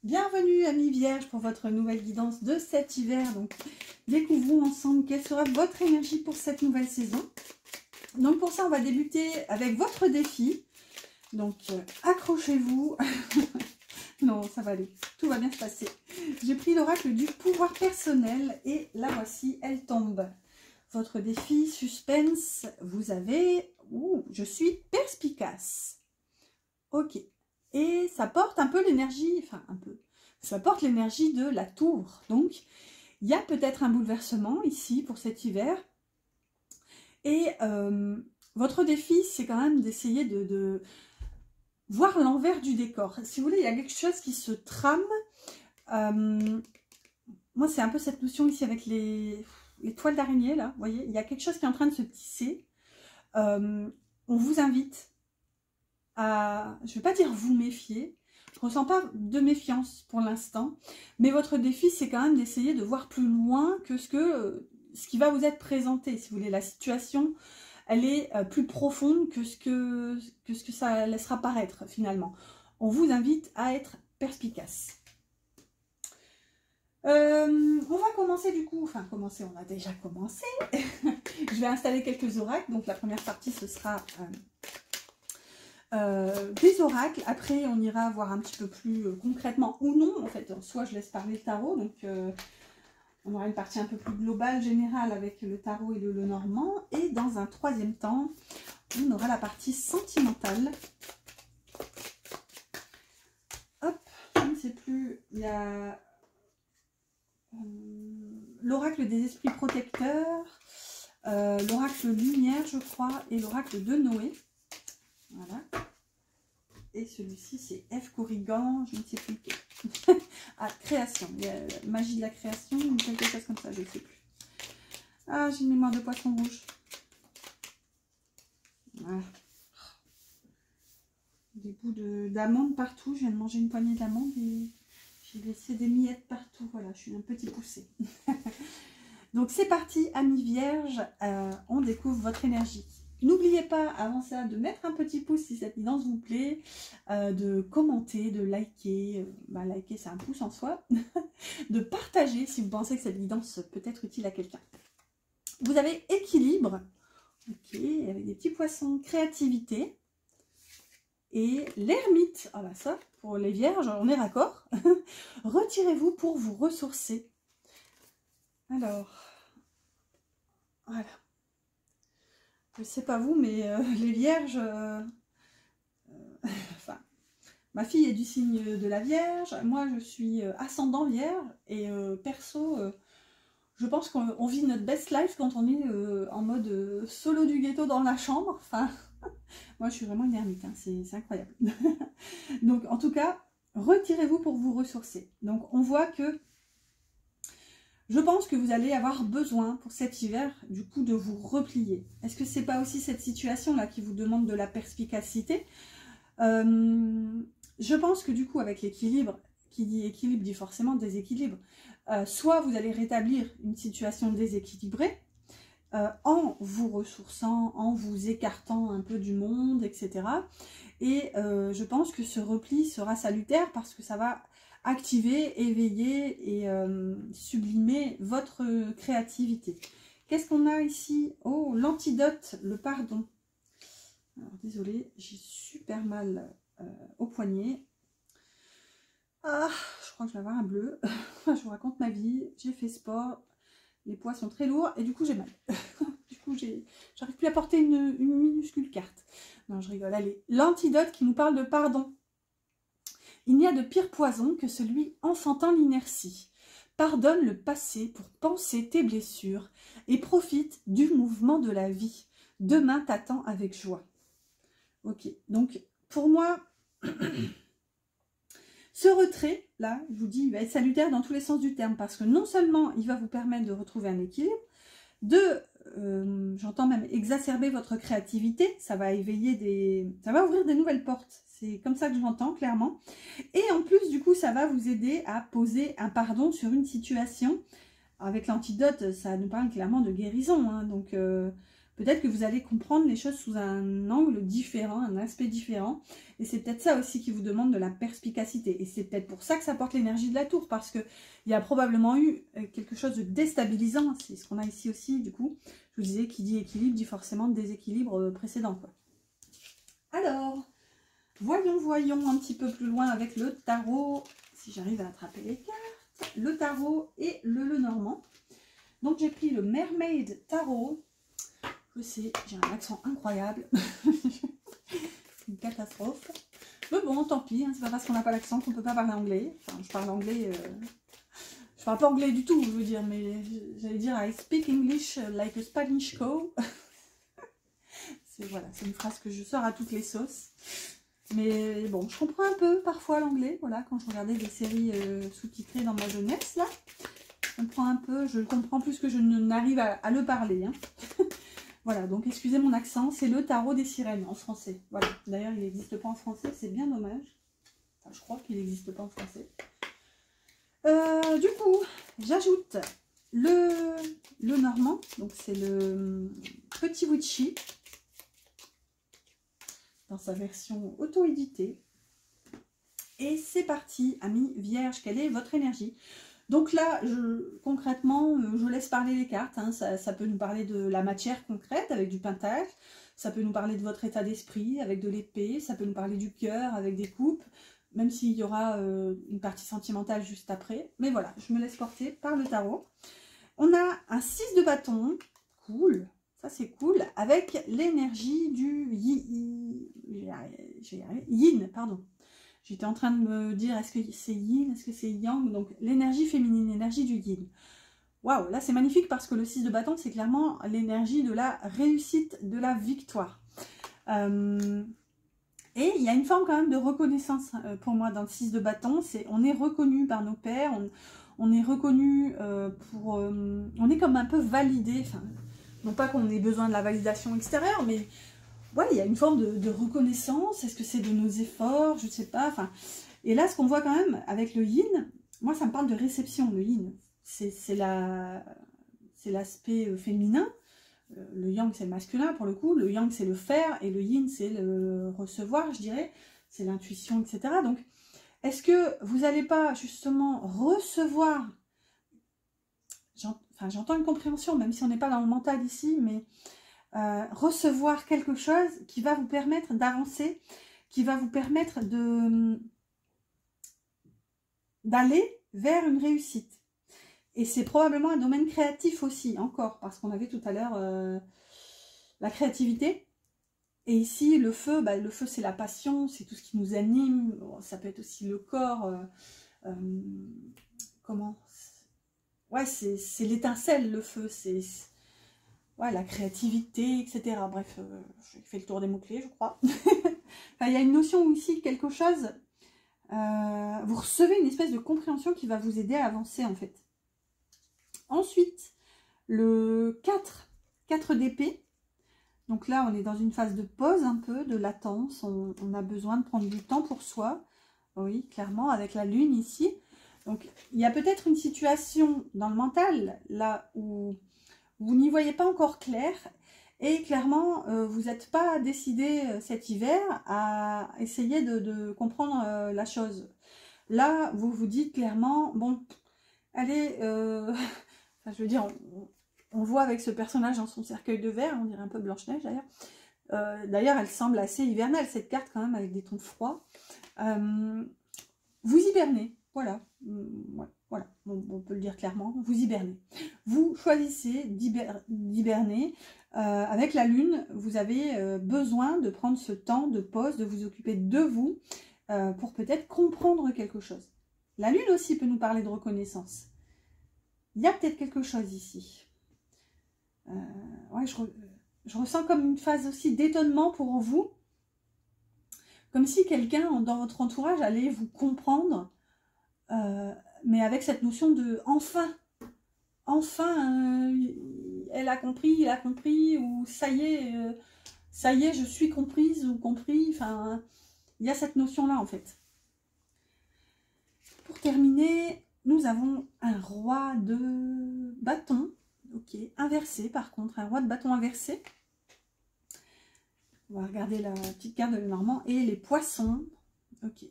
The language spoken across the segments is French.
Bienvenue amis vierges pour votre nouvelle guidance de cet hiver. Donc découvrons ensemble quelle sera votre énergie pour cette nouvelle saison. Donc pour ça on va débuter avec votre défi. Donc accrochez-vous. Non, ça va aller, tout va bien se passer. J'ai pris l'oracle du pouvoir personnel et la voici, elle tombe. Votre défi, suspense, vous avez... je suis perspicace. Ok. Et ça porte un peu l'énergie, enfin un peu, ça porte l'énergie de la tour. Donc, il y a peut-être un bouleversement ici pour cet hiver. Et votre défi, c'est quand même d'essayer de voir l'envers du décor. Si vous voulez, il y a quelque chose qui se trame. Moi, c'est un peu cette notion ici avec les toiles d'araignée, là. Vous voyez, il y a quelque chose qui est en train de se tisser. On vous invite à, je ne vais pas dire vous méfier, je ne ressens pas de méfiance pour l'instant, mais votre défi, c'est quand même d'essayer de voir plus loin que ce qui va vous être présenté. Si vous voulez, la situation, elle est plus profonde que ce que ça laissera paraître finalement. On vous invite à être perspicace. On va commencer du coup, enfin commencer, on a déjà commencé. Je vais installer quelques oracles, donc la première partie ce sera des oracles. Après on ira voir un petit peu plus concrètement ou non, en fait, soit je laisse parler le tarot, donc on aura une partie un peu plus globale, générale avec le tarot et le Lenormand, et dans un troisième temps, on aura la partie sentimentale. Hop, je ne sais plus, il y a l'oracle des esprits protecteurs, l'oracle lumière je crois, et l'oracle de Noé. Voilà. Et celui-ci c'est F. Corrigan, je ne sais plus. Ah, création, il y a magie de la création ou quelque chose comme ça, je ne sais plus. Ah, j'ai une mémoire de poisson rouge. Voilà. Des bouts d'amandes partout, je viens de manger une poignée d'amandes et j'ai laissé des miettes partout. Voilà, je suis un petit poussé. Donc c'est parti, amis vierges, on découvre votre énergie. N'oubliez pas, avant ça, de mettre un petit pouce si cette guidance vous plaît, de commenter, de liker, liker c'est un pouce en soi, de partager si vous pensez que cette guidance peut être utile à quelqu'un. Vous avez équilibre, ok, avec des petits poissons, créativité, et l'ermite, ah bah ça, pour les vierges, on est raccord. Retirez-vous pour vous ressourcer. Alors, voilà. Je ne sais pas vous, mais les vierges, enfin, ma fille est du signe de la Vierge, moi je suis ascendant Vierge, et perso, je pense qu'on vit notre best life quand on est en mode solo du ghetto dans la chambre. Enfin, moi je suis vraiment une ermite, hein, c'est incroyable. Donc en tout cas, retirez-vous pour vous ressourcer. Donc on voit que je pense que vous allez avoir besoin pour cet hiver, du coup, de vous replier. Est-ce que c'est pas aussi cette situation-là qui vous demande de la perspicacité? Je pense que du coup, avec l'équilibre, qui dit équilibre dit forcément déséquilibre, soit vous allez rétablir une situation déséquilibrée, en vous ressourçant, en vous écartant un peu du monde, etc. Et je pense que ce repli sera salutaire parce que ça va activer, éveiller et sublimer votre créativité. Qu'est-ce qu'on a ici? Oh, l'antidote, le pardon. Alors, désolée, j'ai super mal au poignet. Ah, je crois que je vais avoir un bleu. Je vous raconte ma vie, j'ai fait sport, les poids sont très lourds et du coup j'ai mal. Du coup, j'arrive plus à porter une minuscule carte. Non, je rigole. Allez, l'antidote qui nous parle de pardon. Il n'y a de pire poison que celui enfantant l'inertie. Pardonne le passé pour penser tes blessures et profite du mouvement de la vie. Demain t'attend avec joie. Ok, donc pour moi, ce retrait, là, je vous dis, il va être salutaire dans tous les sens du terme parce que non seulement il va vous permettre de retrouver un équilibre, j'entends même exacerber votre créativité, ça va éveiller ça va ouvrir des nouvelles portes, c'est comme ça que je l'entends clairement, et en plus du coup ça va vous aider à poser un pardon sur une situation. Avec l'antidote ça nous parle clairement de guérison, hein, donc peut-être que vous allez comprendre les choses sous un angle différent, un aspect différent. Et c'est peut-être ça aussi qui vous demande de la perspicacité. Et c'est peut-être pour ça que ça porte l'énergie de la tour, parce qu'il y a probablement eu quelque chose de déstabilisant. C'est ce qu'on a ici aussi, du coup. Je vous disais, qui dit équilibre dit forcément déséquilibre précédent, quoi. Alors, voyons un petit peu plus loin avec le tarot, si j'arrive à attraper les cartes. Le tarot et le Lenormand. Donc j'ai pris le Mermaid Tarot. Je sais, j'ai un accent incroyable. Une catastrophe. Mais bon, tant pis, hein, c'est pas parce qu'on n'a pas l'accent qu'on peut pas parler anglais. Enfin, je parle anglais... Je parle pas anglais du tout, je veux dire, mais j'allais dire I speak English like a Spanish cow. Voilà, c'est une phrase que je sors à toutes les sauces. Mais bon, je comprends un peu parfois l'anglais, voilà, quand je regardais des séries sous-titrées dans ma jeunesse, là. Je comprends un peu, je le comprends plus que je n'arrive à le parler. Hein. Voilà, donc excusez mon accent, c'est le tarot des sirènes en français. Voilà, d'ailleurs il n'existe pas en français, c'est bien dommage. Enfin, je crois qu'il n'existe pas en français. Du coup, j'ajoute le Normand, donc c'est le petit Witchy, dans sa version auto-éditée. Et c'est parti, amis vierges, quelle est votre énergie? Donc là, concrètement, je laisse parler les cartes. Hein. Ça peut nous parler de la matière concrète avec du pentacle. Ça peut nous parler de votre état d'esprit avec de l'épée. Ça peut nous parler du cœur avec des coupes. Même s'il y aura une partie sentimentale juste après. Mais voilà, je me laisse porter par le tarot. On a un 6 de bâton. Cool. Ça, c'est cool. Avec l'énergie du yin, pardon. J'étais en train de me dire, est-ce que c'est yin, est-ce que c'est yang? Donc, l'énergie féminine, l'énergie du yin. Waouh, là, c'est magnifique parce que le 6 de bâton, c'est clairement l'énergie de la réussite, de la victoire. Et il y a une forme quand même de reconnaissance pour moi dans le 6 de bâton. On est reconnu par nos pairs, on est reconnu on est comme un peu validé. Enfin, non pas qu'on ait besoin de la validation extérieure, mais... ouais, il y a une forme de reconnaissance. Est-ce que c'est de nos efforts? Je ne sais pas. Enfin, et là, ce qu'on voit quand même avec le yin, moi, ça me parle de réception, le yin. C'est l'aspect féminin. Le yang, c'est le masculin, pour le coup. Le yang, c'est le faire. Et le yin, c'est le recevoir, je dirais. C'est l'intuition, etc. Donc, est-ce que vous n'allez pas, justement, recevoir... J'entends une compréhension, même si on n'est pas dans le mental ici, mais... recevoir quelque chose qui va vous permettre d'avancer, qui va vous permettre d'aller vers une réussite. Et c'est probablement un domaine créatif aussi, encore, parce qu'on avait tout à l'heure la créativité. Et ici, le feu c'est la passion, c'est tout ce qui nous anime. Bon, ça peut être aussi le corps. Comment? Ouais, c'est l'étincelle, le feu, c'est... ouais, la créativité, etc. Bref, j'ai fait le tour des mots-clés, je crois. Enfin, il y a une notion aussi, quelque chose... vous recevez une espèce de compréhension qui va vous aider à avancer, en fait. Ensuite, le 4 d'épée. Donc là, on est dans une phase de pause, un peu, de latence. On a besoin de prendre du temps pour soi. Oui, clairement, avec la lune ici. Donc, il y a peut-être une situation dans le mental, là où... vous n'y voyez pas encore clair et clairement, vous n'êtes pas décidé cet hiver à essayer de comprendre la chose. Là, vous vous dites clairement, bon, allez, enfin, je veux dire, on voit avec ce personnage dans son cercueil de verre, on dirait un peu Blanche-Neige d'ailleurs. D'ailleurs, elle semble assez hivernale, cette carte quand même, avec des tons froids. Vous hibernez, voilà. Ouais. Voilà, on peut le dire clairement, vous hibernez. Vous choisissez d'hiberner. Avec la lune, vous avez besoin de prendre ce temps de pause, de vous occuper de vous, pour peut-être comprendre quelque chose. La lune aussi peut nous parler de reconnaissance. Il y a peut-être quelque chose ici. Ouais, je ressens comme une phase aussi d'étonnement pour vous. Comme si quelqu'un dans votre entourage allait vous comprendre, mais avec cette notion de enfin, elle a compris, il a compris, ou ça y est, je suis comprise ou compris. Enfin, il y a cette notion-là en fait. Pour terminer, nous avons un roi de bâton, ok, inversé par contre, un roi de bâton inversé. On va regarder la petite carte de Lenormand. Et les poissons. Ok.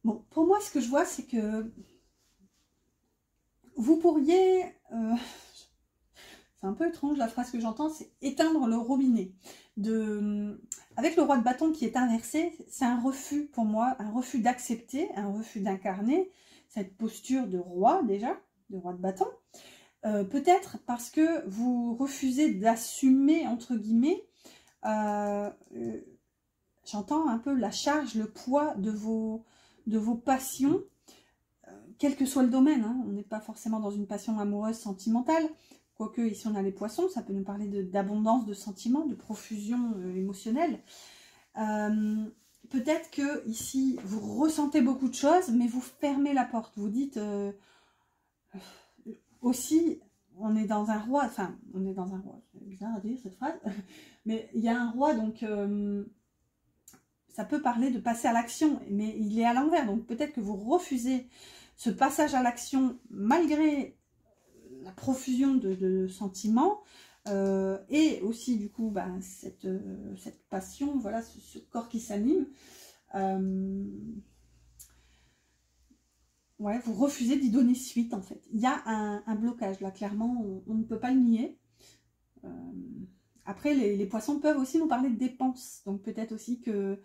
Bon, pour moi, ce que je vois, c'est que vous pourriez... c'est un peu étrange la phrase que j'entends, c'est éteindre le robinet. Avec le roi de bâton qui est inversé, c'est un refus pour moi, un refus d'accepter, un refus d'incarner cette posture de roi déjà, de roi de bâton. Peut-être parce que vous refusez d'assumer, entre guillemets, j'entends un peu la charge, le poids de vos passions, quel que soit le domaine, hein. On n'est pas forcément dans une passion amoureuse, sentimentale, quoique ici on a les poissons, ça peut nous parler d'abondance de sentiments, de profusion émotionnelle. Peut-être que ici vous ressentez beaucoup de choses, mais vous fermez la porte, vous dites... aussi, on est dans un roi, enfin, on est dans un roi, c'est bizarre à dire cette phrase, mais il y a un roi, donc ça peut parler de passer à l'action, mais il est à l'envers, donc peut-être que vous refusez ce passage à l'action malgré la profusion de sentiments, et aussi du coup bah, cette passion, voilà, ce corps qui s'anime. Ouais, vous refusez d'y donner suite en fait. Il y a un blocage là, clairement, on ne peut pas le nier. Après, les poissons peuvent aussi nous parler de dépenses. Donc peut-être aussi que...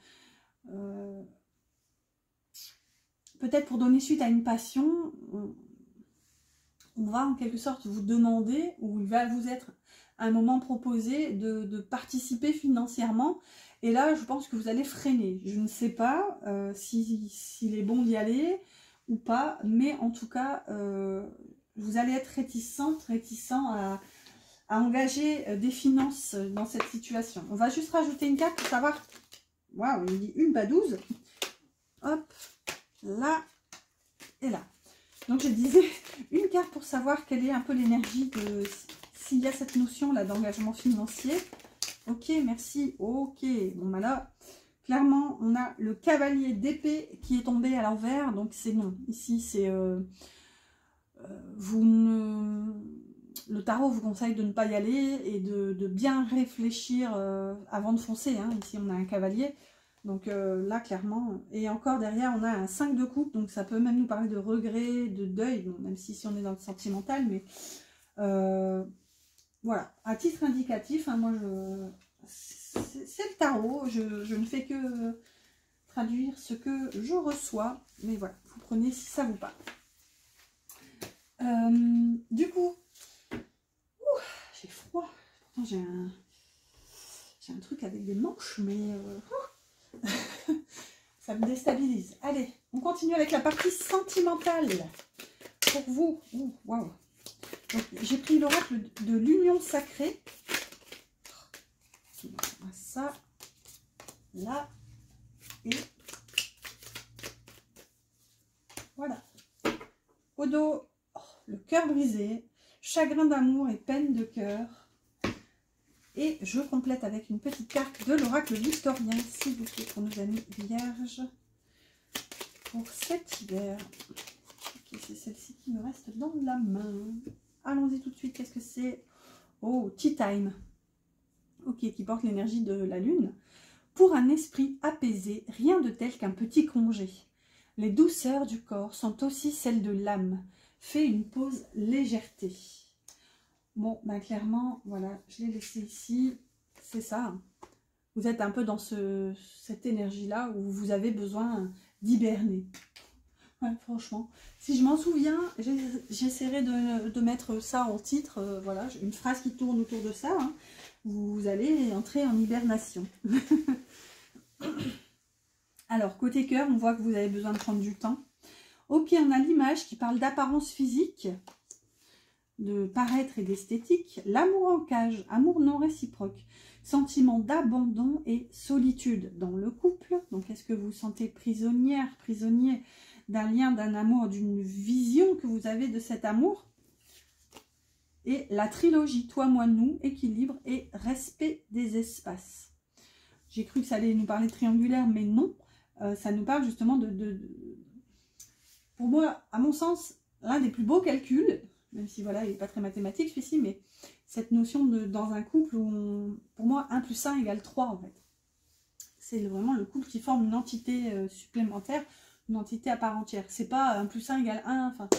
peut-être pour donner suite à une passion, on va en quelque sorte vous demander, ou il va vous être à un moment proposé de participer financièrement. Et là, je pense que vous allez freiner. Je ne sais pas s'il est bon d'y aller ou pas, mais en tout cas, vous allez être réticent à engager des finances dans cette situation. On va juste rajouter une carte pour savoir... Waouh, il dit une badouze. Hop, là et là. Donc je disais, une carte pour savoir quelle est un peu l'énergie de... S'il y a cette notion là d'engagement financier. Ok, merci. Ok, bon bah là... Clairement, on a le cavalier d'épée qui est tombé à l'envers, donc c'est non. Ici, c'est le tarot vous conseille de ne pas y aller et de bien réfléchir avant de foncer. Hein. Ici, on a un cavalier, donc là, clairement. Et encore derrière, on a un 5 de coupe, donc ça peut même nous parler de regret, de deuil, bon, même si on est dans le sentimental, mais voilà. À titre indicatif, hein, moi, c'est le tarot, je ne fais que traduire ce que je reçois, mais voilà, vous prenez si ça vous parle. Du coup, j'ai froid, pourtant j'ai un truc avec des manches, mais ça me déstabilise. Allez, on continue avec la partie sentimentale pour vous. Waouh. J'ai pris l'oracle de l'union sacrée. Ça, là, et voilà. Au dos, le cœur brisé, chagrin d'amour et peine de cœur. Et je complète avec une petite carte de l'oracle victorien, s'il vous plaît, pour nos amis vierges, pour cet hiver. Ok, c'est celle-ci qui me reste dans la main. Allons-y tout de suite, qu'est-ce que c'est? Oh, Tea Time. Ok, qui porte l'énergie de la lune. Pour un esprit apaisé, rien de tel qu'un petit congé. Les douceurs du corps sont aussi celles de l'âme. Fais une pause légèreté. Bon, ben clairement, voilà, je l'ai laissé ici. C'est ça. Vous êtes un peu dans cette énergie-là où vous avez besoin d'hiberner. Ouais, franchement, si je m'en souviens, j'essaierai de mettre ça en titre. Voilà, une phrase qui tourne autour de ça. Hein. Vous allez entrer en hibernation. Alors, côté cœur, on voit que vous avez besoin de prendre du temps. Ok, on a l'image qui parle d'apparence physique, de paraître et d'esthétique. L'amour en cage, amour non réciproque, sentiment d'abandon et solitude dans le couple. Donc, est-ce que vous vous sentez prisonnière, prisonnier d'un lien, d'un amour, d'une vision que vous avez de cet amour? Et la trilogie, toi, moi, nous, équilibre et respect des espaces. J'ai cru que ça allait nous parler de triangulaire, mais non. Ça nous parle justement pour moi, à mon sens, l'un des plus beaux calculs, même si voilà, il n'est pas très mathématique celui-ci, mais cette notion de dans un couple où, pour moi, 1 + 1 = 3 en fait. C'est vraiment le couple qui forme une entité supplémentaire, une entité à part entière. C'est pas 1 + 1 = 1, enfin,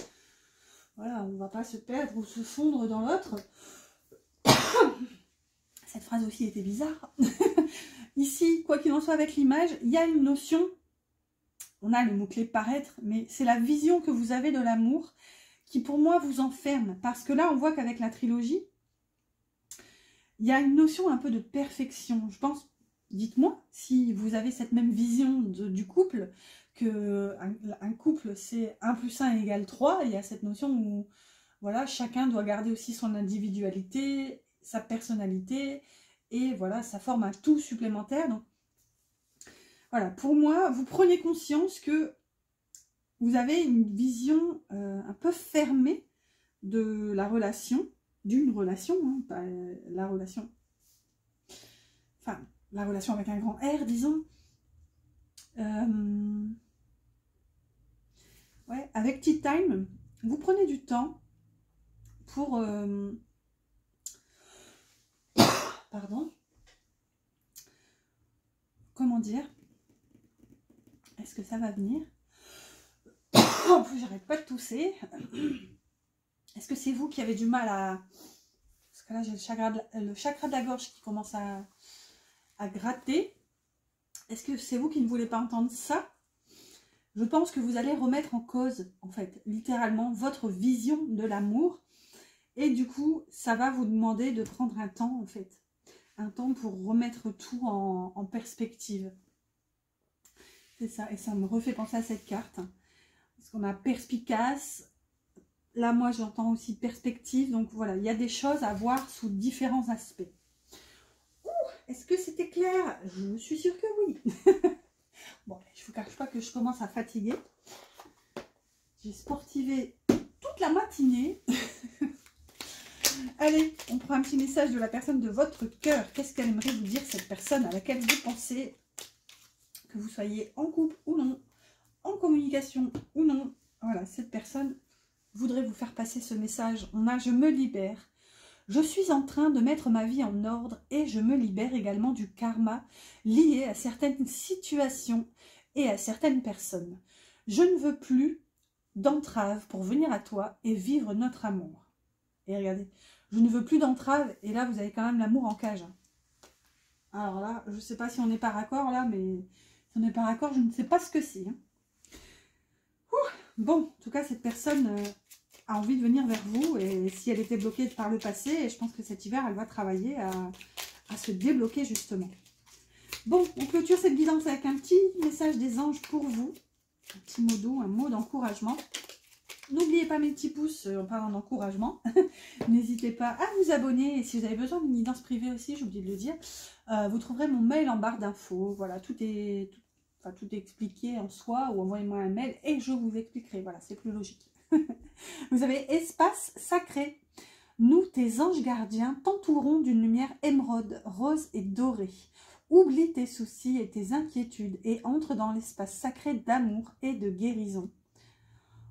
voilà, on va pas se perdre ou se fondre dans l'autre. Cette phrase aussi était bizarre. Ici, quoi qu'il en soit avec l'image, il y a une notion, on a le mot-clé paraître, mais c'est la vision que vous avez de l'amour qui pour moi vous enferme. Parce que là, on voit qu'avec la trilogie, il y a une notion un peu de perfection. Je pense, dites-moi, si vous avez cette même vision du couple, que un couple c'est 1 + 1 = 3, il y a cette notion où voilà, chacun doit garder aussi son individualité, sa personnalité, et voilà, ça forme un tout supplémentaire. Donc voilà, pour moi, vous prenez conscience que vous avez une vision un peu fermée de la relation, d'une relation, hein, pas la relation, enfin, la relation avec un grand R, disons. Ouais, avec Tea Time, vous prenez du temps pour... pardon. Comment dire? Est-ce que ça va venir? En plus, j'arrête pas de tousser. Est-ce que c'est vous qui avez du mal à... Parce que là, j'ai le chakra de la gorge qui commence à gratter. Est-ce que c'est vous qui ne voulez pas entendre ça? Je pense que vous allez remettre en cause, en fait, littéralement, votre vision de l'amour. Et du coup, ça va vous demander de prendre un temps, en fait. Un temps pour remettre tout en perspective. C'est ça, et ça me refait penser à cette carte. Parce qu'on a perspicace. Là, moi, j'entends aussi perspective. Donc, voilà, il y a des choses à voir sous différents aspects. Est-ce que c'était clair? Je suis sûre que oui. Bon, je ne vous cache pas que je commence à fatiguer. J'ai sportivé toute la matinée. Allez, on prend un petit message de la personne de votre cœur. Qu'est-ce qu'elle aimerait vous dire, cette personne à laquelle vous pensez, que vous soyez en couple ou non, en communication ou non. Voilà, cette personne voudrait vous faire passer ce message. On a « Je me libère. Je suis en train de mettre ma vie en ordre et je me libère également du karma lié à certaines situations et à certaines personnes. Je ne veux plus d'entrave pour venir à toi et vivre notre amour. » Et regardez, je ne veux plus d'entrave, et là vous avez quand même l'amour en cage. Alors là, je ne sais pas si on est par accord là, mais si on est par accord, je ne sais pas ce que c'est. Hein. Bon, en tout cas, cette personne a envie de venir vers vous, et si elle était bloquée par le passé, et je pense que cet hiver, elle va travailler à se débloquer justement. Bon, on clôture cette guidance avec un petit message des anges pour vous. Un petit mot doux, un mot d'encouragement. N'oubliez pas mes petits pouces en parlant d'encouragement. N'hésitez pas à vous abonner. Et si vous avez besoin d'une guidance privée aussi, j'ai oublié de le dire, vous trouverez mon mail en barre d'infos. Voilà, tout est expliqué en soi, ou envoyez-moi un mail et je vous expliquerai. Voilà, c'est plus logique. Vous avez espace sacré. Nous, tes anges gardiens, t'entourons d'une lumière émeraude, rose et dorée. Oublie tes soucis et tes inquiétudes et entre dans l'espace sacré d'amour et de guérison.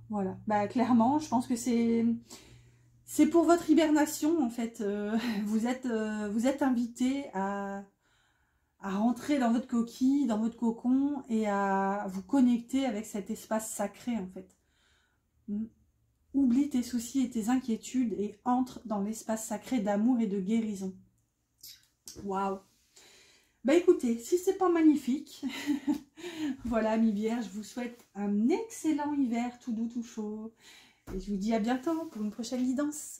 Voilà, bah clairement, je pense que c'est pour votre hibernation en fait. Vous êtes invité à rentrer dans votre coquille, dans votre cocon et à vous connecter avec cet espace sacré en fait. Oublie tes soucis et tes inquiétudes et entre dans l'espace sacré d'amour et de guérison. Waouh! Bah écoutez, si c'est pas magnifique, voilà, mi Vierge, je vous souhaite un excellent hiver tout doux, tout chaud. Et je vous dis à bientôt pour une prochaine guidance.